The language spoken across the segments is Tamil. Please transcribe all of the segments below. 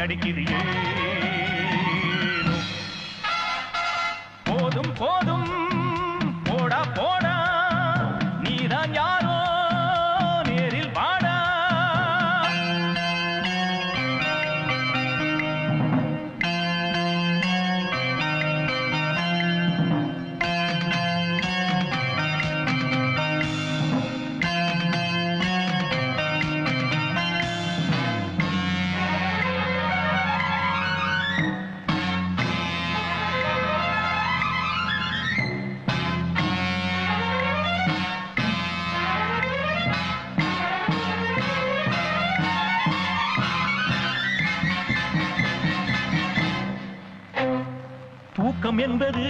அடிக்குது போதும் போதும் போடா போடா நீதான் யாரோ நேரில் வாடா தூக்கம் என்பது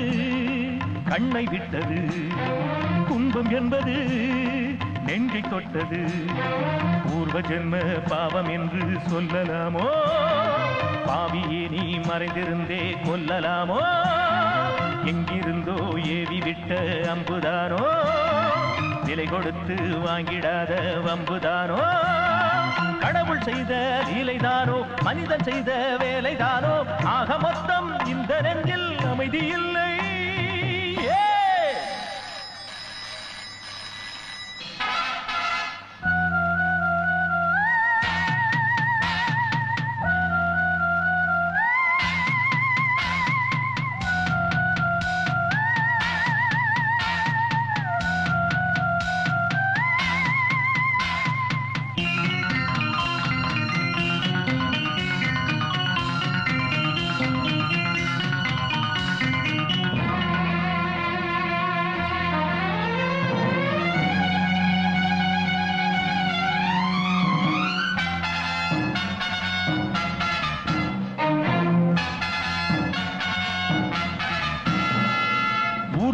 கண்ணை விட்டது துன்பம் என்பது நெஞ்சை தொட்டது பூர்வ ஜென்ம பாவம் என்று சொல்லலாமோ பாவியே நீ மறைந்திருந்தே கொல்லலாமோ எங்கிருந்தோ ஏவி விட்ட அம்புதானோ விலை கொடுத்து வாங்கிடாத வம்புதானோ கடவுள் செய்த லீலைதானோ மனிதன் செய்த வேலைதானோ ஆக மொத்தம் இந்த நெஞ்சில் அமைதி இல்லை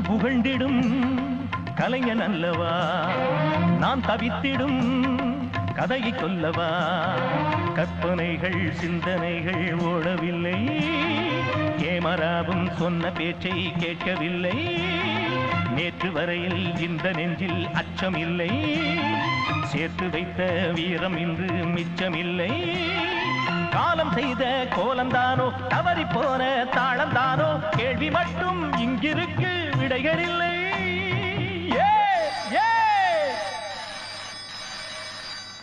புகழ்ந்திடும் கலைஞன் அல்லவா நான் தவித்திடும் கதையை சொல்லவா கற்பனைகள் சிந்தனைகள் ஓடவில்லை கேமராவும் சொன்ன பேச்சை கேட்கவில்லை நேற்று வரையில் இந்த நெஞ்சில் அச்சம் இல்லை சேர்த்து வைத்த வீரம் இன்று மிச்சமில்லை காலம் செய்த கோலம்தானோ தவறி போன தாளம்தானோ கேள்வி மட்டும் இங்கிருக்கு விடைகள் இல்லை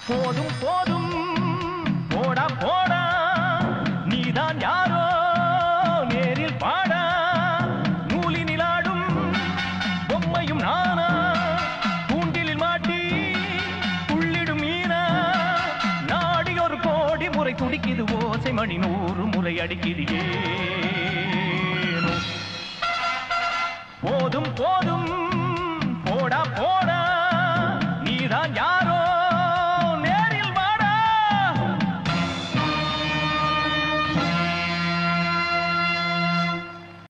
போதும் போதும் போடா போடா நீதான் யாரோ நேரில் பாடா நூலினில் ஆடும் பொம்மையும் நானா கூண்டிலில் மாட்டி உள்ளிடும் மீனா நாடி ஒரு கோடி முறை துடிக்குது ஓசை மணி 100 முறை அடிக்குது போதும் போதும் போடா போடா நீதான் யாரோ